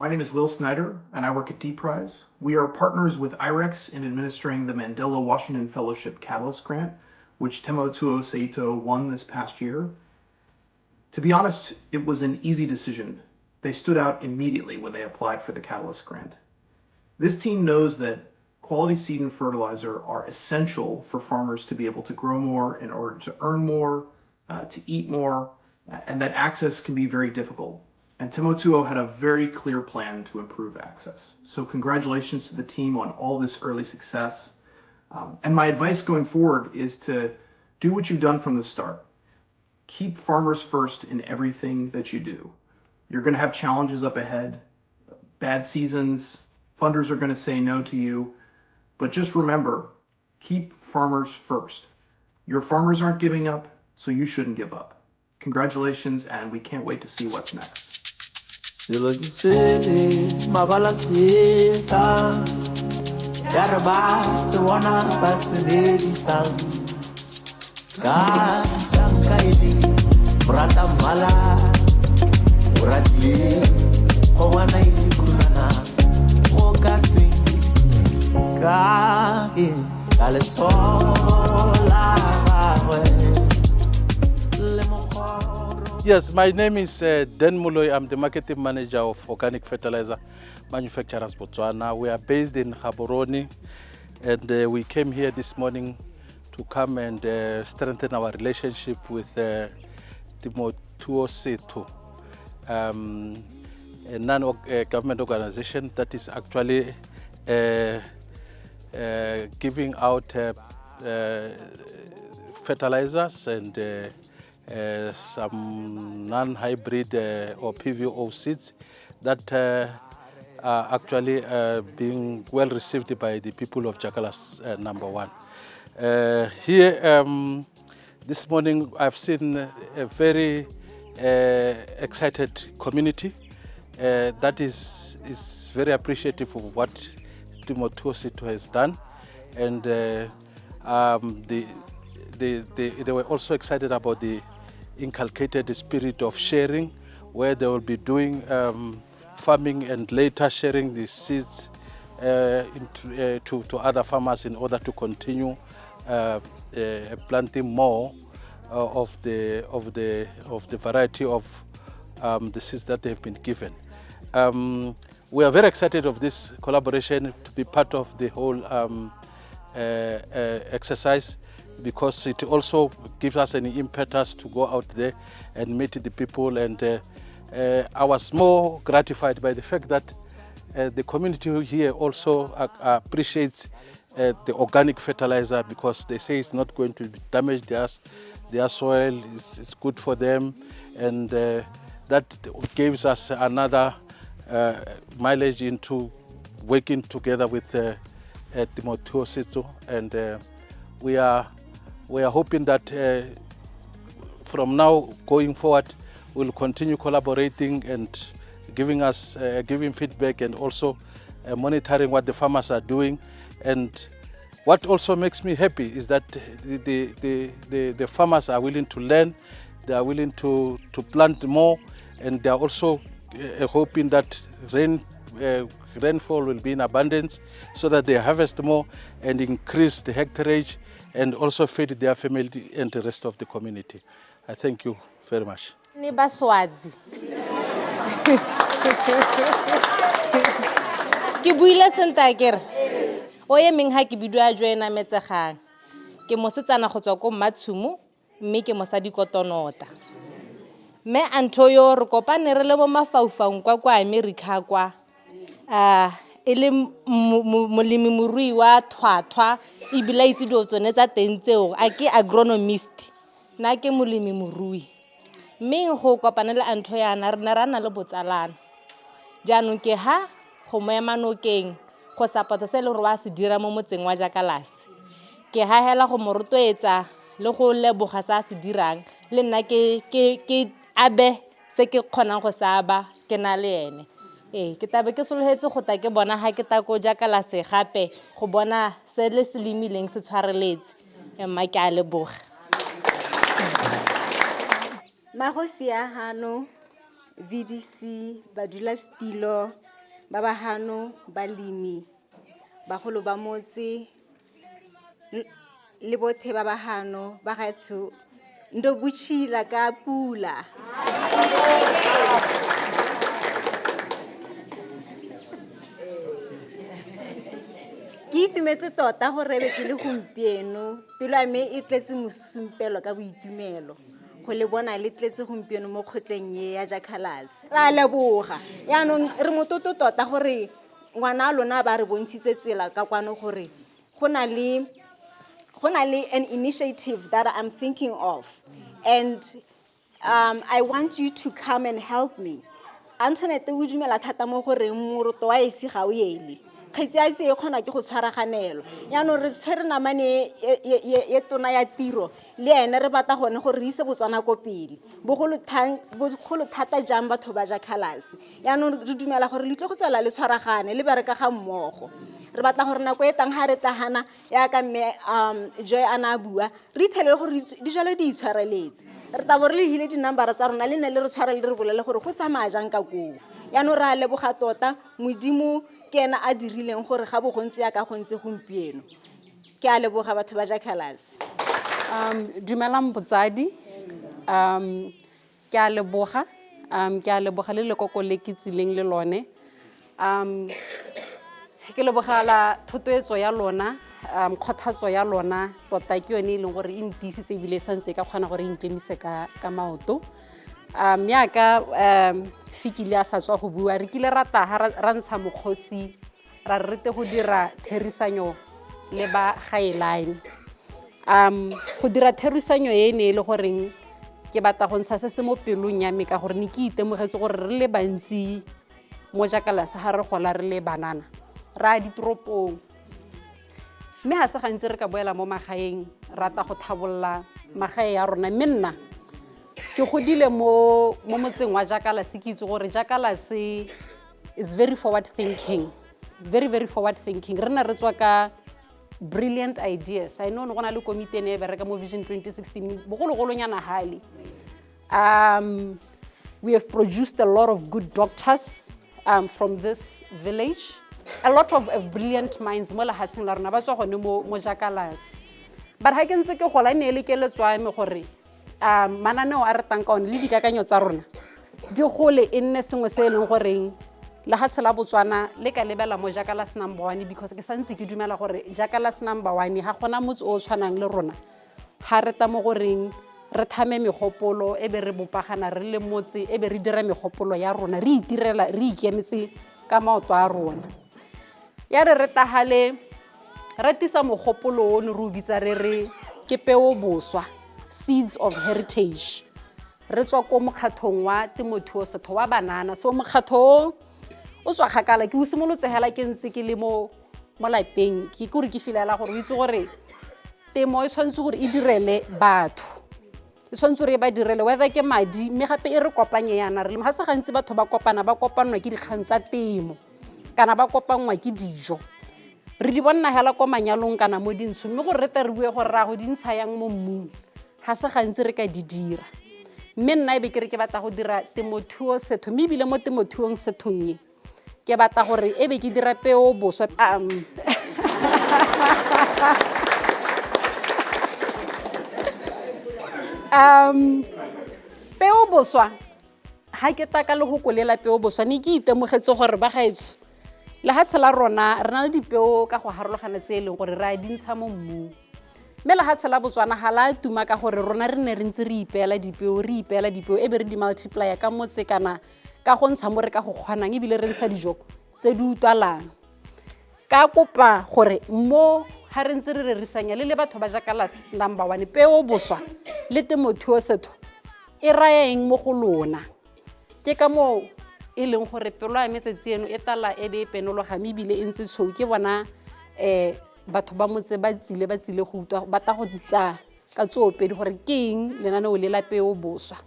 My name is Will Snyder, and I work at D-Prize. We are partners with IREX in administering the Mandela Washington Fellowship Catalyst Grant, which Temotuo Saito won this past year. To be honest, it was an easy decision. They stood out immediately when they applied for the Catalyst Grant. This team knows that quality seed and fertilizer are essential for farmers to be able to grow more in order to earn more, to eat more, and that access can be very difficult. And Temotuo had a very clear plan to improve access. So congratulations to the team on all this early success. And my advice going forward is to do what you've done from the start. Keep farmers first in everything that you do. You're going to have challenges up ahead, bad seasons, funders are going to say no to you, but just remember, keep farmers first. Your farmers aren't giving up, so you shouldn't give up. Congratulations, and we can't wait to see what's next. Yes, my name is Den Muloy. I'm the marketing manager of Organic Fertilizer Manufacturers Botswana. We are based in Gaborone, and we came here this morning to come and strengthen our relationship with Temotuo Saito, a non-government organization that is actually giving out fertilizers and some non-hybrid or PVO seeds that are actually being well received by the people of Jackalas number 1. Here this morning I've seen a very excited community that is very appreciative of what Temotuo Saito has done, and they were also excited about the inculcated spirit of sharing, where they will be doing farming and later sharing the seeds to other farmers in order to continue planting more of the variety of the seeds that they've been given. We are very excited of this collaboration to be part of the whole exercise, because it also gives us an impetus to go out there and meet the people. And I was more gratified by the fact that the community here also appreciates the organic fertilizer, because they say it's not going to damage their soil, it's good for them, and that gives us another mileage into working together with Temotuo Saito. And we are hoping that from now going forward we'll continue collaborating and giving feedback, and also monitoring what the farmers are doing. And what also makes me happy is that the farmers are willing to learn, they are willing to plant more, and they are also hoping that rainfall will be in abundance, so that they harvest more and increase the hectareage and also feed their family and the rest of the community. I thank you very much. Ni Baswazi. Ke buile senta kere. O ye meng ha ke bidwa joina metsegang. Ke mosetsana go tswa ko Matshumo, mme ke mosadi kotonota. Me Antoyo re kopane re le mo mafaufaung kwa America kwa. Ele molemimorui wa thwathwa e bila itse dio tsone tsa teng tseo a ke agronomist na ke molemimorui, mme go kopana le Antho yana re rana le botsalano jaanong ke ha go moemanokeng go sapota se le re wa se dira mo motseng wa Jackalas. Ke hahela go morotloetsa le go leboga sa se dirang, le nna ke abe se ke kgonang go saba ke na le ene. Ke tabe ke sologetse go ta ke bona ha ke ta ko Jackalas gape go bona se le se lemileng se tshwareletse. Emma ke a leboga. Magosia hano VDC badula stilo babahano balimi bagolo ba motse le bothe babahano ba gaetsho ndo butshila ka pula. Ke itumetse tota gore be ke le gompieno pelo ya me e tletse mosumpelo ka boitumelo go le bona le tletse gompieno mo kgotleng ye ya Jackalas. Ra leboga yaanong re mototo tota gore ngwana lona ba re bontshitse tsela ka kwano gore go na le an initiative that I'm thinking of, and I want you to come and help me. Antoinette o dumela thata mo gore moroto wa esi ga o yele kgetsi a itse e kgona ke go tshwaraganelo yaanong re tshwere namane ye tona ya tiro le ene re batla gone gore re ise Botswana ko pele bogolo thata jang batho ba Jackalas. Yaanong re dumela gore le tlo go tswela le tshwaragane le bereka ga mmogo re batla gore nako e tang ha re tlagana ya ka mme Joy ana bua re ithelele gore dijalo di itshwareletse re tla bo re le hile di-number tsa rona le ne le re tshwarele re bolele gore go tsamaya jang ka koo. Yaanong re a leboga tota modimo ke ena a dirileng gore ga bo gontse ya ka gontse gompieno. Ke a leboga batho ba Jackalas. Dumelang botsadi ke a leboga le lekoko le ke tsileng le lone ke leboga la thotloetso ya lona kgothatso ya lona tota ke yone e leng gore e ntisitse ebile santse ka kgona gore e nkemise ka maoto yaka fikile a sa tswa go bua re kile rata ra ntsha mokgosi ra rete go dira therisanyo le ba Gaeline go dira therisanyo e ne le goreng ke batla go ntsha se se mo pelong ya me ka gore ne ke itemogetse gore re le bantsi mo Jackalas ha re gola re le banana ra ditoropong mme ha se gantsi re ka boela mo magaeng rata go thabolla magae ya rona mme nna ke godile mo motseng wa Jackalas ke itse gore Jackalas is very forward thinking, very forward thinking. Re na re tswa ka brilliant ideas. I know go na le komite ne e bereka mo Vision 2016 bogologolonyana hali. We have produced a lot of good doctors from this village, a lot of brilliant minds mo lehatsheng la rona ba tswa gone mo Jackalas. But ha ke ntse ke gola ne le ke letswa me gore mananeo a re tang ka one le dikakanyo tsa rona di gole e nne sengwe se e leng goreng le ha se la Botswana le ka lebela mo Jackalas number 1 because ke santse ke dumela gore Jackalas number 1 ha gona motse o tshwanang le rona ha re ta mo goreng re thame megopolo e be re bopagana re le motse e be re dira megopolo ya rona re itirela re ikemetse ka maoto a rona ya re tagale re tisa mogopolo o ne re bitsa re ke Peo-Boswa Seeds of Heritage. Re tswa ko mokgathong wa temothuo setho wa banana so mokgatho o tswa kgakala ke usimolotse hela ke ntse ke le mo lapeng ke gore ke filela gore o itse gore temo e tshwantse gore e direle batho e tshwantse gore ba direle whether ke madi mme gape e re kopanye yana re le ha se gantsi batho ba kopanwa ke dikgang tsa temo kana ba kopanwa ke dijo re di bona hela ko manyalong kana mo dintsho mme gore re tle re bue gore ra go dintsha yang mo mmung ha se gantsi re ka di dira mme nna e be ke re ke batla go dira temothuo setho mme bile mo temothuong sethong ke batla gore e be ke dira Peo-Boswa Peo-Boswa ha ke taka le go kolela Peo-Boswa ne ke itemogetse gore ba gaetso le ha tshela rona re na le dipeo ka go harologana tse e leng gore re a dintsha mo mmung mme le ha tshela Botswana ha la tuma ka gore rona re ne re ntse re ipeela dipeo e be re di multiply ka motse kana ka go ntsha mo re ka go kgwanang e bile re ntsha dijo tse di utwalang ka kopa gore mo ha re ntse re rerisanya le batho ba Jackalas number 1 Peo-Boswa le temothuo setho e raya eng mo go lona ke ka mo e leng gore pelo ya metsetsi eno e tala e be penologa me bile e ntse tshou ke bona batho ba motse ba tsile go utwa ba ta go ditsa ka tsopedi gore ke eng lenaneo le la Peo-Boswa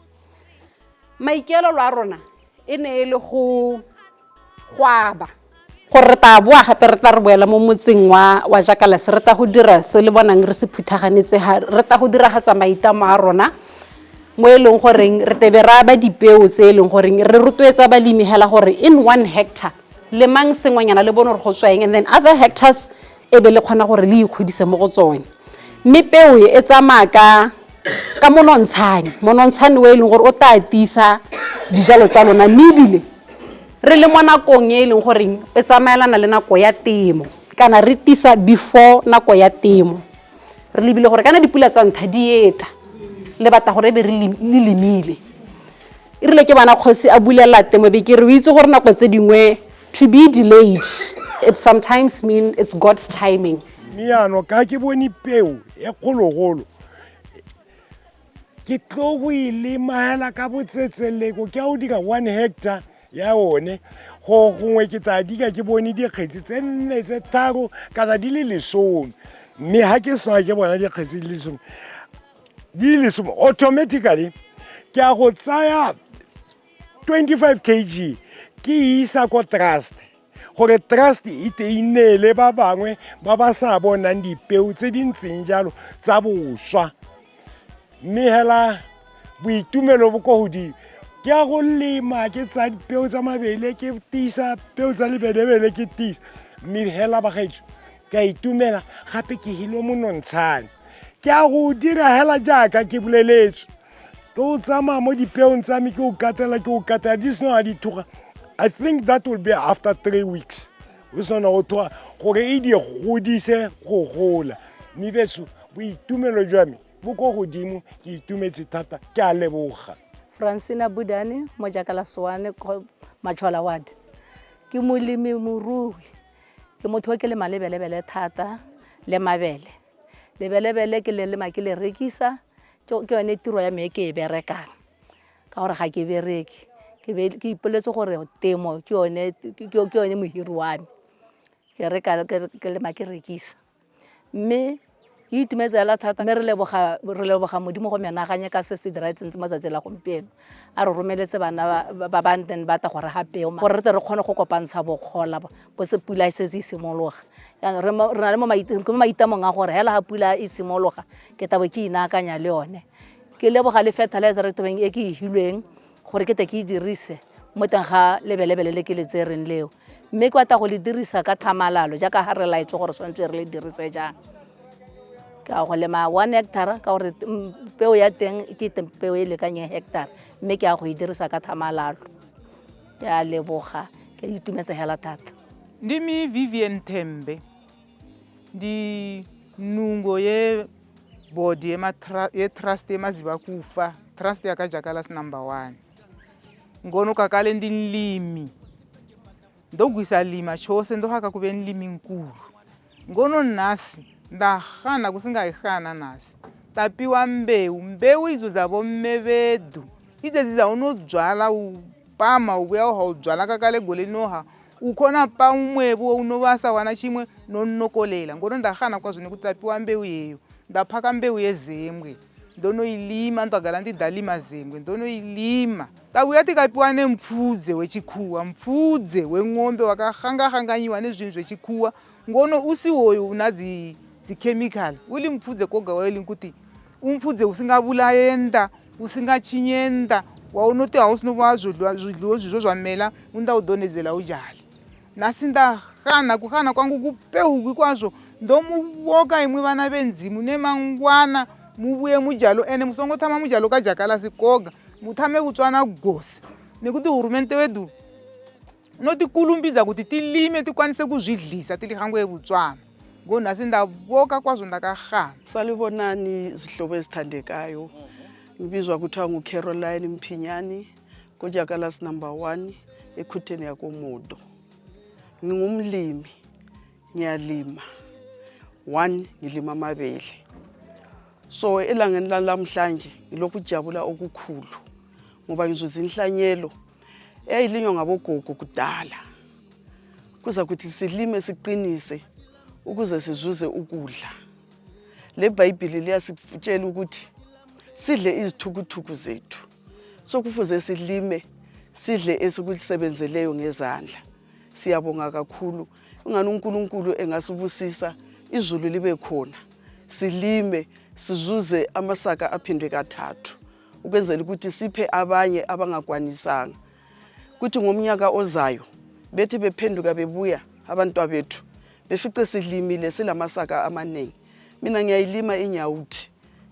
maikelo a rona e ne e le go aba gore re ta boa gape re tla re boela mo motseng wa Jackalas re ta go dira se le bonang re se phuthaganetse re ta go dira ga tsa maitamo a rona mo e leng goreng re tebe ra ba dipeo tse e leng goreng re rotloetsa balimi hela gore in 1 hectare lemang sengwenyana le bone gore go tsweng, and then other hectares e be le kgona gore le ikgodise mo go tsone. Mme peo e tsamaya ka monontshane o e leng gore o tla atisa dijalo tsa lona, mme ebile re le mo nakong e leng gore e tsamaelana le nako ya temo kana re tisa before nako ya temo. Re lebile gore kana dipula tsa ntlha di eta le batla gore be re lemile. E rile ke bana kgosi a bulela temo be ke re o itse gore nako tse dingwe to be delayed, it sometimes mean it's God's timing. Miano ka ke bone peo e kgologolo ke tlo go ilema hela ka botsetseleko ke o dira 1 hectare ya one go gongwe ke tla dika ke bone dikgetsi tse 4 tse 3 kana di le 10 mme ha ke swa ke bona dikgetsi di le 10 automatically ke a go tsaya 25 kg ke isa ko trust gore trust e teinele ba bangwe ba ba sa bonang dipeo tse di ntseng jalo tsa boswa mme hela boitumelo bo go godimo ke a go lema ke tsa dipeo tsa mabele ke tisa peo tsa lebelebele ke tisa mme hela ba gaetso ka itumela gape ke hilo monontshane ke a go dira hela jaaka ke boleletswe to tsama mo dipeong tsa me ke o katela this no a di thuga. I think that will be after 3 weeks. We sona go thoa gore e di godise go gola mme betso boitumelo jwa me bo go godimo ke itumetse thata ke a leboga. Francina Budani mo Jackalas Matshola ward ke molemi morui ke motho wa ke le malebelebele thata le mabele lebelebele ke le lema ke le rekisa ke yone tiro ya me ke e berekang ka gore ga ke bereke ke ipoletse gore temo ke yone mohiri wa me ke reka ke lema ke rekisa mme ke itumetse la thata mme re leboga modimo go menaganye ka se se diraetseng matsatsi la gompieno a re romeletse bana ba banteng ba ta gore ha peo gore re tle re kgone go kopantsha bokgola bo se pula e setse e simologa re na le mo maitamong a gore hela ha pula e simologa ke tabo ke inakanya le yone ke leboga le fertilizer tabeng e ke e hilweng gore ke te ke dirise mo teng ga lebelebele le ke le tsereng leo mme ke batla go le dirisa ka thamalalo jaaka ha re laetse gore swantse re le dirise jang ka go lema 1 hectare ka gore peo ya teng ke peo e lekanye hectare mme ke a go e dirisa ka thamalalo ke a leboga ke itumetse hela thata ndimi Vivian Tembe di nungo ye body ye trust emaziba kufa trust ya ka Jackalas number 1 ngono kakale ndinlimi ndogwisa lima chose ndohaka kube nlimi nkulu ngono nasi ndahana kusingayihana nasi tapiwa mbeu izo zabo mmebedu ize ziza unodzwala upama ubuya udzwala kakale gole noha ukhona pa umwebu unovasa wana chimwe nonokolela ngono ndahana kwa zvine kutapiwa mbeu yeyo ndaphaka mbeu yezemwe ndono ilima ndagala ndidalima zemwe ndono ilima tabuya tikapiwa nemfudze wechikuwa mfudze weng'ombe wakahanga-hanganyiwa nezvinhu zvechikuwa ngono usiwoyo unadzi chemical uli mfudze koga waili kuti umfudze usingabulaenda usingachinyenda waunoti hausinova zvidliwo zvizvo zvamela unda udonhedzela ujali nasi ndahana kuhana kwangu kupeuki kwazvo ndomuvoka imwe vana venzimu nemangwana mubuye mujalo ene musongotama mujalo kaJackalas koga mutame kutswana gosi nekuti hurumende wedu unotikurumbidza kuti tilime tikwanise kuzvidlisa tili hangu yekutswana ngonhasi ndavoka kwazvo ndakahana. Salibonani zihlobo ezithandekayo ngibizwa kuthiwa nguCaroline Mphinyani koJackalas number 1 ekhuteni yakomodo. Ngingumlimi ngiyalima 1 ngilima amabele so elangeni lamhlanje ngilokujabula okukhulu ngoba ngizuza inhlanyelo eyayilinywa ngabogogo kudala kuza kuthi silime siqinise ukuze sizuze ukudla. Le Bible liyasifutshela ukuthi sidle izithukuthuku zethu so kufuze silime sidle esikusebenzeleyo ngezandla. Siyabonga kakhulu ungani uNkulunkulu engasibusisa izulu libe khona silime sizuze amasaka aphindwe kathathu ukwenzela ukuthi siphe abanye abangakwanisanga kuthi ngomnyaka ozayo bethi bephenduka bebuya abantwabethu befice silimile silamasaka amaningi. Mina ngiyayilima inyawuthi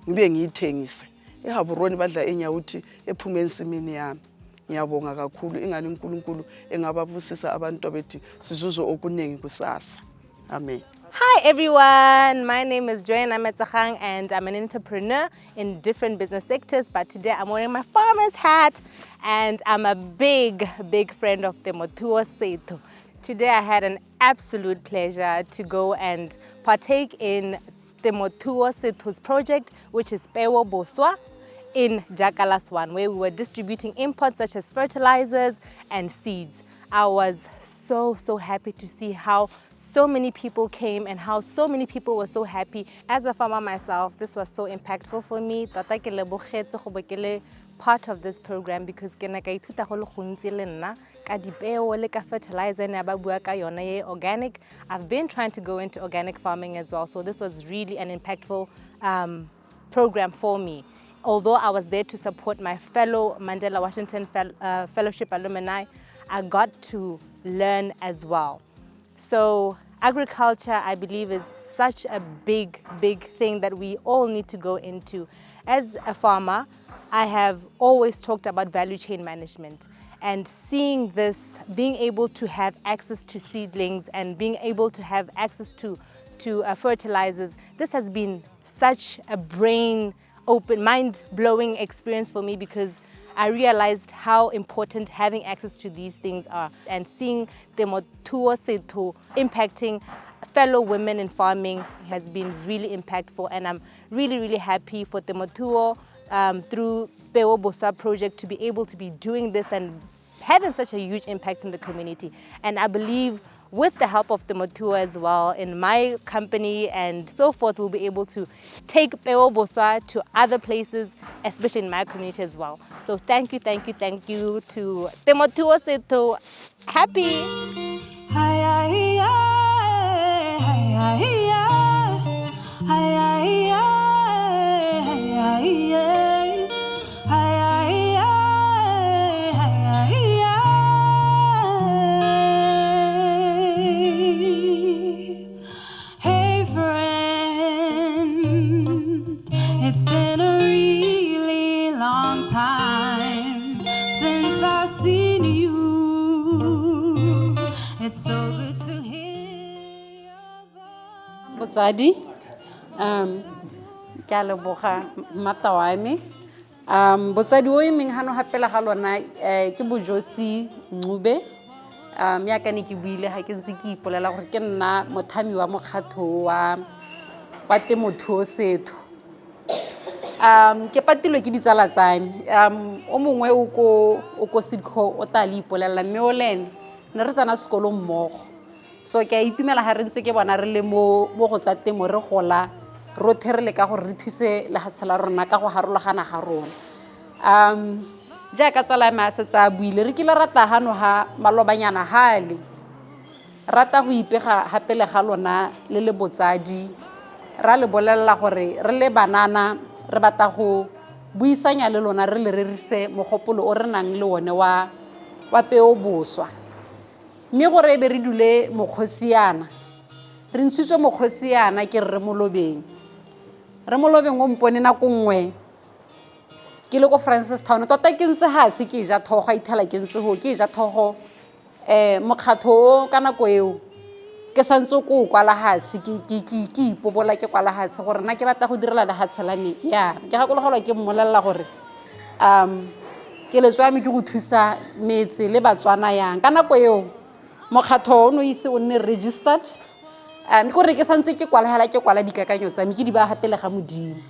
ngibe ngiyithengise. eHaburoni badla inyawuthi ephuma ensimini yami. Ngiyabonga kakhulu ingani uNkulunkulu engababusisa abantwabethu sizuzo okuningi kusasa. Amen. Hi everyone, my name is Joanna Matsitama and I'm an entrepreneur in different business sectors, but today I'm wearing my farmer's hat and I'm a big friend of Temothuo Sethu. Today I had an absolute pleasure to go and partake in Temothuo Sethu's project, which is Peo-Boswa in Jackalas 1, where we were distributing imports such as fertilizers and seeds. I was so happy to see how so many people came and how so many people were so happy. As a farmer myself, this was so impactful for me. Tota ke lebogetse go be ke le part of this program because ke na ka ithuta go le gontsi le nna ka dipeo le ka fertilizer ne ba bua ka yona ye organic. I've been trying to go into organic farming as well, so this was really an impactful program for me. Although I was there to support my fellow Mandela Washington Fellowship alumni, I got to learn as well. So agriculture, I believe, is such a big thing that we all need to go into. As a farmer, I have always talked about value chain management, and seeing this, being able to have access to seedlings and being able to have access to fertilizers, this has been such a mind-blowing experience for me because I realized how important having access to these things are, and seeing Temothuo Sethu impacting fellow women in farming has been really impactful, and I'm really happy for Temothuo through Peo-Boswa project to be able to be doing this and having such a huge impact in the community. And I believe with the help of Temothuo as well in my company and so forth, we'll be able to take Peo-Boswa to other places, especially in my community as well. So thank you to Temothuo Sethu. Happy. It's been a really long time since I've seen you. It's so good to hear your voice. Botsadi, ke a leboga mmata wa me. Botsadi o emeng hano hapela ga lona ke Bojosi Ncube. Ya ka ne ke buile ha ke ntse ke ipolela gore ke nna mothami wa mokgatho wa Temothuo Sethu. Ke patilwe ke ditsala tsa me. O mongwe o ko Sidco o tla le ipolela mme o lene ne re tsana sekolo mmogo. So ke a itumela ha re ntse ke bona re le mo go tsa temo re gola rothe re le ka gore re thuse le hasela rona ka go harologana ga rona. Jaaka tsala me a setsa buile re kile rata hano ha malobanyana hale rata go ipega hapele ga lona le botsadi ra le bolella gore re le banana re bata go buisanya le lona re le rerise mogopolo o re nang le one wa Peo-Boswa. Mme gore be re dule mokgosiana re ntshitswe mokgosiana ke re molobeng o mpone na kongwe ke le go Francistown tota ke ntse ha se ke ja thogo a ithela ke ntse ho ke ja thogo mokgatho ka nako eo ke santse go kwala hasi ke ipobola ke kwala hasi gore na ke batla go direla le haselane ya ke ga go ke mmolella gore ke letswa me ke go thusa metse le Batswana yang ka nako eo mokgatho o no ise o nne registered ke re ke santse ke kwala dikakanyo tsa me ke di ba hapele ga Modimo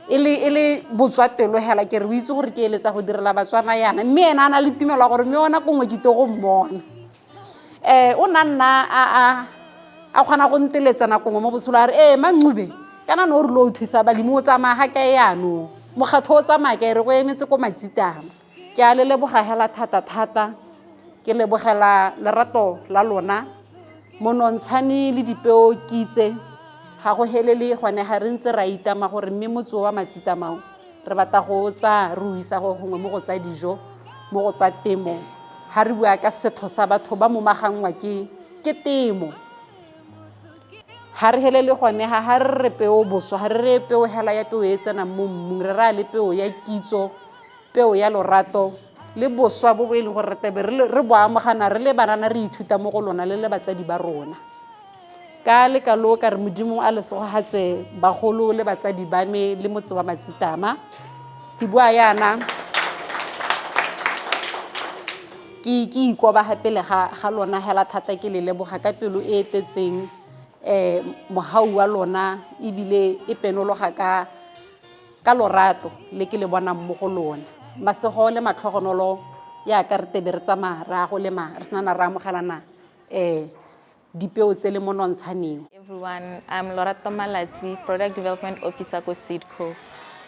ele botswapelo hela ke re o itse gore ke eletsa go direla Batswana yana mme ena ana le tumelo gore me ona kongwe ke go mmona o nna a khona go nteletsa na kongwe mo botshelo a re Mangcube kana no re lo thusa balimi o tsamaya ha ka yano mokgatho o tsamaya ke re go emetse ko Matsitama ke a le leboga hela thata ke lebogela lerato la lona monontshane le dipeo kitse ga go helele gone ha re ntse ra itama gore mme motso wa Matsitama re bata go tsa ruisa go gongwe mo go tsa dijo mo go tsa temo ha re bua ka setho sa batho ba mo magangwa ke temo. Ha re hele le gone ha re re Peo-Boswa, ha re re peo hela ya peo e tsena mo mmung, re ra le peo ya kitso, peo ya lorato le boswa bo e leng gore tebe re bo amogana re le banana re ithuta mo go lona le batsadi ba rona. Ka le kalo ka re modimo a lesogo hatse bagolo le batsadi ba me le motse wa Matsitama. Ke bua yana ke ikoba hapele ga lona hela thata ke le leboga ka pelo e etetseng mohau wa lona ebile e penologa ka lorato le ke le bona mo go lona. Masego le matlhogonolo ya ka re tebe re tsamaya ra go lema re sena ra amogelana dipeo tse le mo nontshaneng. Everyone, I'm Lorato Malatsi, Product Development Officer for Seedco.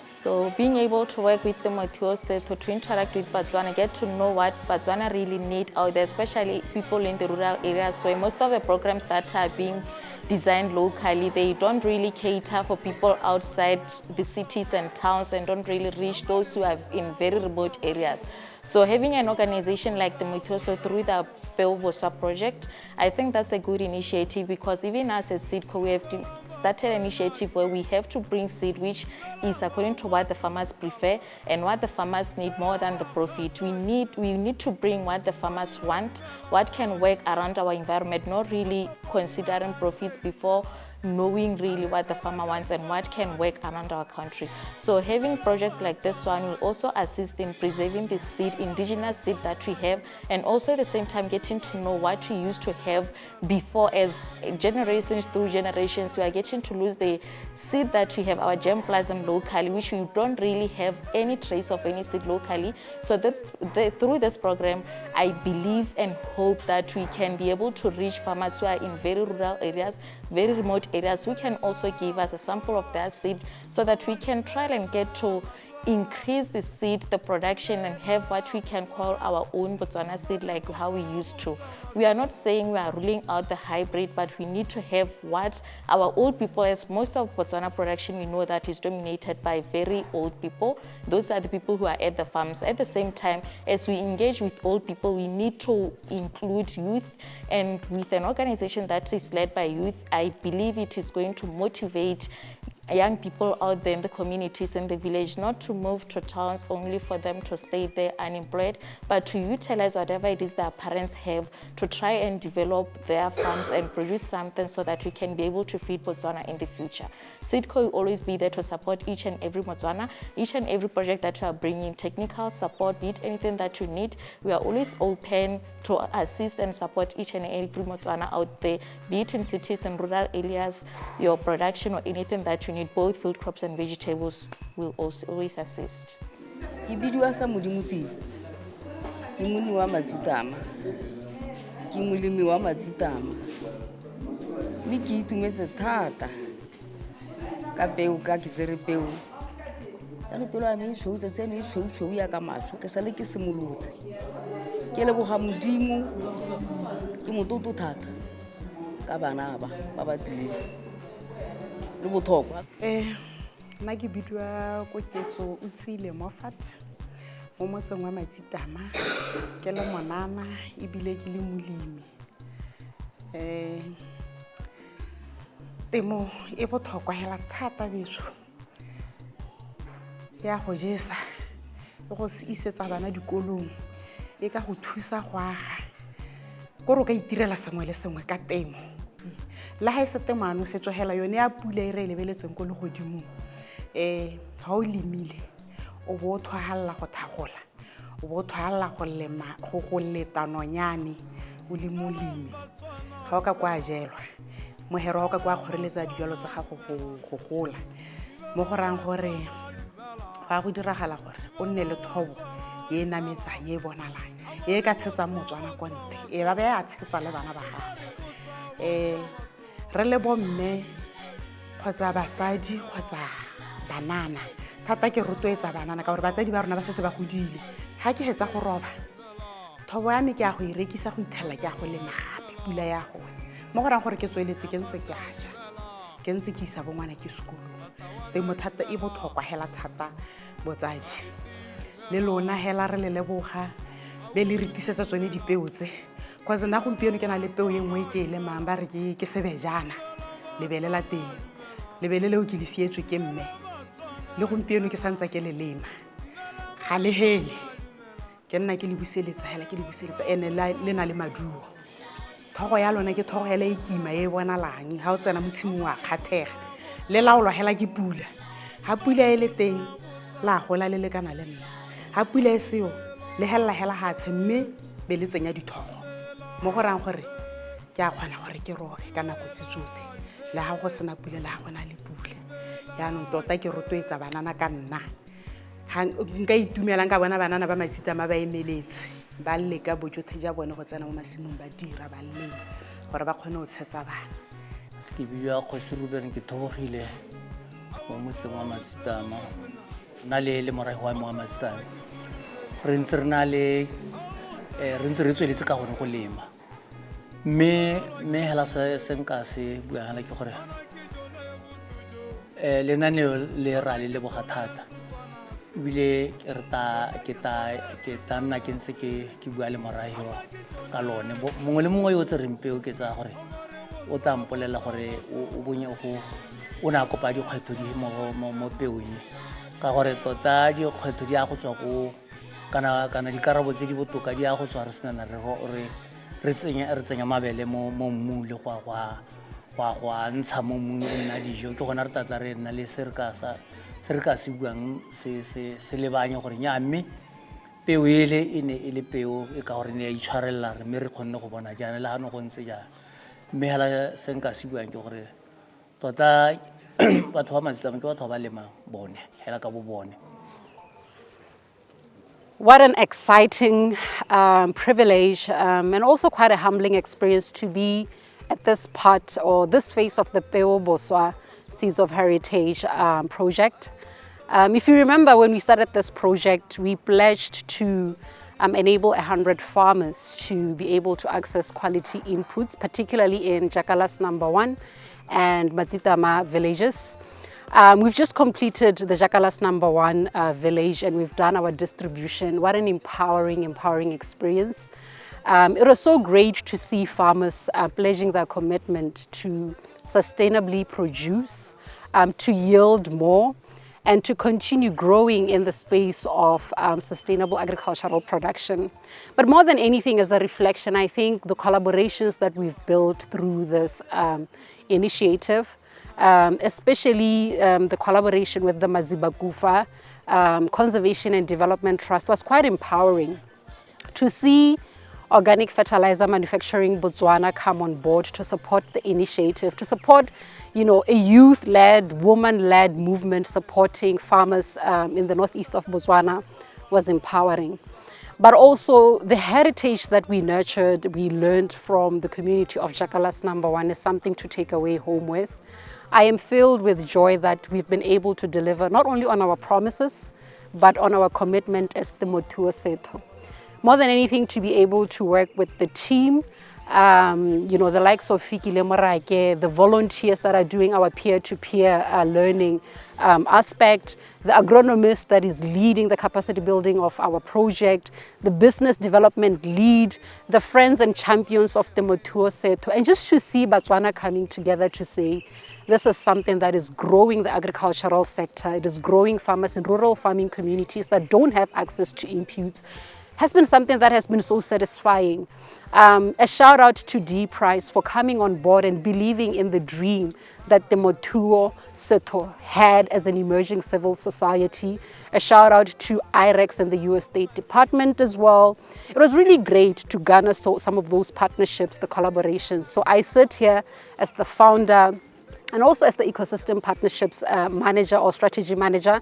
So being able to work with the Setho to interact with Botswana, get to know what Botswana really need out there, especially people in the rural areas. So most of the programs that are being designed locally, they don't really cater for people outside the cities and towns and don't really reach those who are in very remote areas. So having an organization like the Mitoso through the Peo-Boswa project, I think that's a good initiative because even us as Seedco, we have started an initiative where we have to bring seed which is according to what the farmers prefer and what the farmers need more than the profit. We need to bring what the farmers want, what can work around our environment, not really considering profits before knowing really what the farmer wants and what can work around our country. So having projects like this one will also assist in preserving the seed, indigenous seed that we have, and also at the same time getting to know what we used to have before. As generations through generations, we are getting to lose the seed that we have, our germplasm locally, which we don't really have any trace of any seed locally. So through this program, I believe and hope that we can be able to reach farmers who are in very rural areas, very remote areas, who can also give us a sample of their seed so that we can try and get to increase the seed, the production, and have what we can call our own Botswana seed like how we used to. We are not saying we are ruling out the hybrid, but we need to have what our old people, as most of Botswana production, we know that is dominated by very old people. Those are the people who are at the farms. At the same time, as we engage with old people, we need to include youth, and with an organization that is led by youth, I believe it is going to motivate young people out there in the communities in the village not to move to towns only for them to stay there unemployed, but to utilize whatever it is their parents have to try and develop their farms and produce something so that we can be able to feed Botswana in the future. Seedco will always be there to support each and every Botswana, each and every project that we are bringing, technical support, be it anything that you need. We are always open to assist and support each and every Botswana out there, be it in cities and rural areas, your production or anything that you need. Both field crops and vegetables will also always assist. Ke bidiwa sa Modimuti. Ke monni wa Matsitama. Ke molemi wa Matsitama. Mme ke itumetse thata ka peo ka ke tsere peo. Ka pelo a me tshweu tsene e tshweu ya ka matlho ke sale ke simolotse. Ke leboga Modimo ke mototo thata ka bana ba ba tlile. Nna ke bidiwa Koketso Utsile Mofat mo motseng wa Matsitama. Ke le monana ebile ke le molemi. Temo e botlhokwa hela thata betso ya go jesa e go isetsa bana dikolong e ka go thusa go aga gore o ka itirela sengwe le sengwe ka temo. La ha se temo ano se tsohela yone ya pula e re lebeletseng go le godimo ha o lemile o bo thwahalla go thagola o bo thwahalla go lema go leta nonyane o le molemi ga o ka kwa jelwa mohero o ka kwa kgoreletsa dijalo tsa gago go gola mo go rang gore ga go diragala gore o nne le thobo e nametsang e bonalang e ka tshetsa Motswana konte e ba ya tshetsa le bana ba gago re le bomme kgotsa basadi kgotsa banana thata ke rotloetsa banana ka gore batsadi ba rona ba setse ba godile ha ke hetsa go roba thobo ya me ke a go irekisa go ithella ke a go lema gape pula ya gone mo go rang gore ke tsweletse ke ntse ke aja ke ntse ke isa bongwana ke sekolong temo thata e botlhokwa hela thata botsadi le lona hela re le leboga be le re tlisetsa tsone dipeo tse cause nna gompieno ke na le peo e nngwe ke e lemang ba re ke sebejana lebele la teng lebele leo ke le sietswe ke mme le gompieno ke santsa ke le lema ga le hele ke nna ke le buseletsa hela ke le buseletsa ene le na le maduo thogo ya lona ke thogo hela e kima e bonalang ha o tsena mo tshimong wa kgathega le laolwa hela ke pula ha pula e le teng la gola le le kana le nna ha pula e seo le hela ha tshe mme be le tsenya dithogo mo go rang gore ke a kgona gore ke roge ka nako tse tsotlhe le ha go sena pula le ha gona le pula yaanong tota ke rotloetsa banana ka nna nka itumela nka bona banana ba Matsitama ba emeletse ba leka bojotlhe ja bone go tsena mo masimong ba dira ba leng gore ba kgone go tshetsa bana ke bua Kgosi Ruben ke thobogile mo motseng wa Matsitama na le morago wa Matsitama re ntse re tsweletse ka gone go lema mme hela se nka se bua hela ke gore lenaneo le ra le boga thata ebile ke ta nna ke ntse ke bua le morago ka lone mongwe le mongwe yo tse reng peo ke tsa gore o tampolela gore o bonye o na kopa dikgwetho di mo peong ka gore tota dikgwetho di a go tswa go kana dikarabo tse di botoka di a go tswa re sena re tsenya mabele mo mmung le go ntsha mo mmung nna dijo ke gona re tata re nna le se re ka se buang se lebanye gore nya mme peo ele e ne e le peo e ka gore ne ya itshwarella re mme re kgonne go bona jaana le gano go ntse jana mme hela se nka se buang ke gore tota batho ba Matsitama ke batho ba lemang bone hela ka bo bone. What an exciting privilege and also quite a humbling experience to be at this part or this phase of the Peo-Boswa Seeds of Heritage project. If you remember when we started this project, we pledged to enable 100 farmers to be able to access quality inputs, particularly in Jackalas #1 and Matsitama villages. We've just completed the Jackalas #1 village and we've done our distribution. What an empowering experience. It was so great to see farmers pledging their commitment to sustainably produce, to yield more, and to continue growing in the space of sustainable agricultural production. But more than anything, as a reflection, I think the collaborations that we've built through this initiative, especially the collaboration with the Mazibakufa Conservation and Development Trust, was quite empowering. To see Organic Fertilizer Manufacturing Botswana come on board to support the initiative, to support, a youth-led, woman-led movement supporting farmers in the northeast of Botswana was empowering. But also the heritage that we nurtured, we learned from the community of Jackalas #1 is something to take away home with. I am filled with joy that we've been able to deliver not only on our promises, but on our commitment as the Motuo Setho. More than anything, to be able to work with the team, the likes of Fiki Lemorake, the volunteers that are doing our peer-to-peer learning aspect, the agronomist that is leading the capacity building of our project, the business development lead, the friends and champions of the Motuo Setho, and just to see Botswana coming together to say, this is something that is growing the agricultural sector, it is growing farmers in rural farming communities that don't have access to inputs, has been something that has been so satisfying. A shout out to D Price for coming on board and believing in the dream that the Motuo Setho had as an emerging civil society. A shout out to IREX and the US State Department as well. It was really great to garner some of those partnerships, the collaborations. So I sit here as the founder and also as the ecosystem partnerships manager or strategy manager.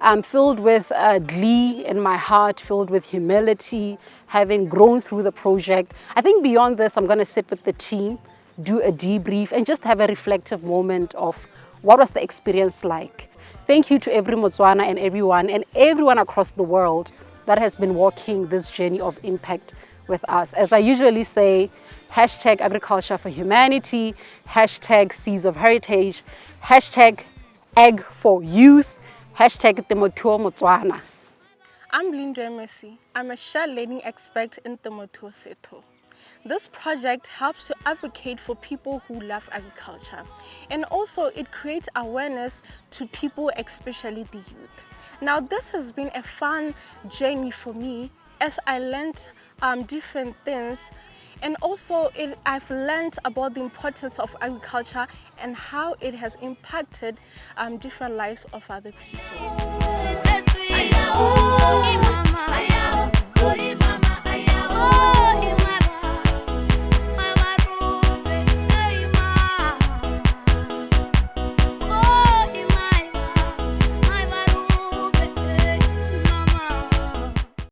I'm filled with glee in my heart, filled with humility, having grown through the project. I think beyond this, I'm going to sit with the team, do a debrief, and just have a reflective moment of what was the experience like. Thank you to every Motswana and everyone across the world that has been walking this journey of impact with us. As I usually say, hashtag agriculture for humanity, hashtag seeds of heritage, hashtag egg for youth, hashtag Temotuo Motswana. I'm Linda Messi. I'm a shared learning expert in Temothuo Setho. This project helps to advocate for people who love agriculture, and also it creates awareness to people, especially the youth. Now this has been a fun journey for me as I learned different things, and also I've learned about the importance of agriculture and how it has impacted different lives of other people.